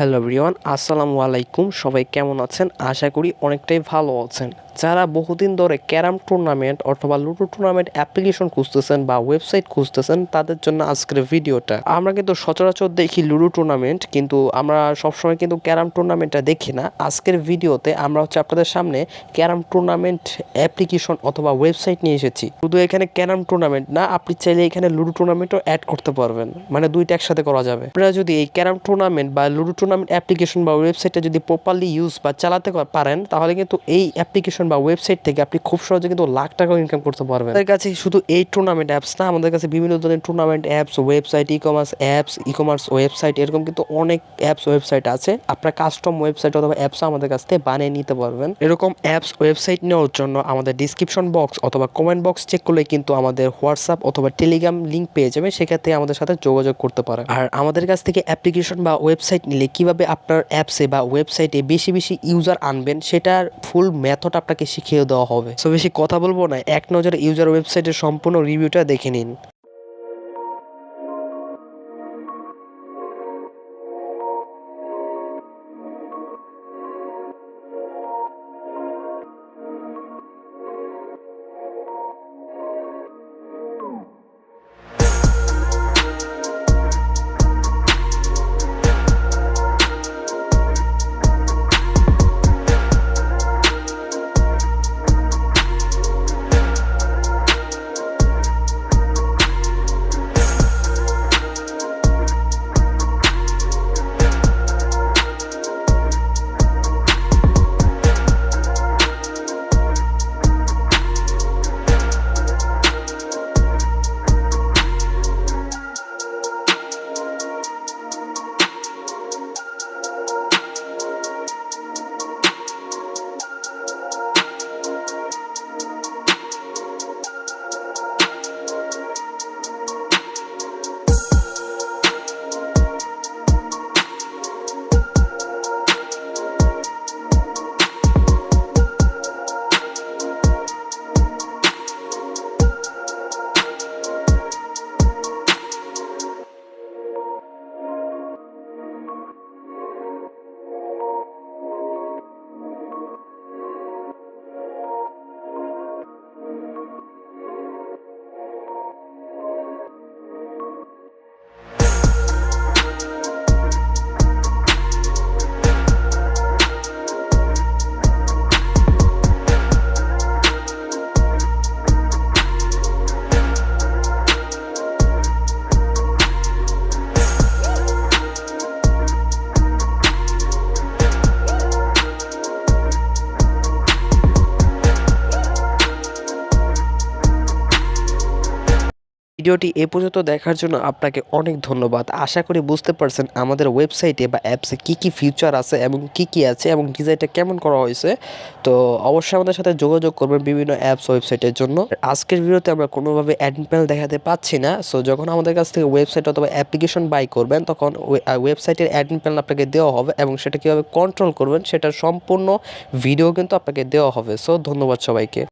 Hello everyone, আসসালামু আলাইকুম। সবাই কেমন আছেন? আশা করি অনেকটাই ভালো আছেন। যারা বহুদিন ধরে ক্যারাম টুর্নামেন্ট অথবা লুডো টুর্নামেন্ট অ্যাপ্লিকেশন খুঁজতেছেন বা ওয়েবসাইট খুঁজতেছেন, তাদের জন্য আজকের ভিডিওটা। আমরা কিন্তু সচরাচর দেখি লুডো টুর্নামেন্ট, কিন্তু আমরা সবসময় কিন্তু ক্যারাম টুর্নামেন্টটা দেখি না। আজকের ভিডিওতে আমরা আপনাদের সামনে ক্যারাম টুর্নামেন্ট অ্যাপ্লিকেশন অথবা ওয়েবসাইট নিয়ে এসেছি। শুধু এখানে ক্যারাম টুর্নামেন্ট না, আপনি চাইলে এখানে লুডো টুর্নামেন্টও অ্যাড করতে পারবেন, মানে দুইটা একসাথে করা যাবে। আপনারা যদি এই ক্যারাম টুর্নামেন্ট বা লুডো টুর্নামেন্ট অ্যাপ্লিকেশন বা ওয়েবসাইটটা যদি প্রপারলি ইউজ বা চালাতে পারেন, তাহলে কিন্তু এই অ্যাপ্লিকেশন বা ওয়েবসাইট থেকে আপনি খুব সহজে কিন্তু লাখ টাকা ইনকাম করতে পারবেন। আমাদের কাছে শুধু এই টুর্নামেন্ট অ্যাপস না, আমাদের কাছে বিভিন্ন ধরনের tournament apps, website, e commerce website, এরকম কিন্তু অনেক অ্যাপস ওয়েবসাইট আছে। আপনার কাস্টম ওয়েবসাইট অথবা অ্যাপস আমাদের কাছ থেকে বানিয়ে নিতে পারবেন। এরকম অ্যাপস ওয়েবসাইট নেওয়ার জন্য আমাদের ডিসক্রিপশন বক্স অথবা কমেন্ট বক্স চেক করলে কিন্তু আমাদের হোয়াটসঅ্যাপ অথবা টেলিগ্রাম লিঙ্ক পেয়ে যাবে, সেক্ষেত্রে আমাদের সাথে যোগাযোগ করতে পারেন। আর আমাদের কাছ থেকে অ্যাপ্লিকেশন বা ওয়েবসাইট নিলে কিভাবে আপনার অ্যাপসে বা ওয়েবসাইটে বেশি বেশি ইউজার আনবেন, সেটার ফুল মেথড আপনাকে শিখিয়ে দেওয়া হবে। সো বেশি কথা বলবো না, এক নজরে ইউজার ওয়েবসাইটের সম্পূর্ণ রিভিউটা দেখে নিন। ভিডিওটি এ পর্যন্ত দেখার জন্য আপনাকে অনেক ধন্যবাদ। আশা করি বুঝতে পারছেন আমাদের ওয়েবসাইটে বা অ্যাপসে কী কী ফিচার আছে এবং কী আছে এবং ডিজাইনটা কেমন করা হয়েছে। তো অবশ্যই আমাদের সাথে যোগাযোগ করবেন বিভিন্ন অ্যাপস ওয়েবসাইটের জন্য। আজকের ভিডিওতে আমরা কোনোভাবে অ্যাডমিন প্যানেল দেখাতে পাচ্ছি না। সো যখন আমাদের কাছ থেকে ওয়েবসাইট অথবা অ্যাপ্লিকেশন বাই করবেন, তখন ওয়েবসাইটের অ্যাডমিন প্যানেল আপনাকে দেওয়া হবে এবং সেটা কীভাবে কন্ট্রোল করবেন সেটার সম্পূর্ণ ভিডিও কিন্তু আপনাকে দেওয়া হবে। সো ধন্যবাদ সবাইকে।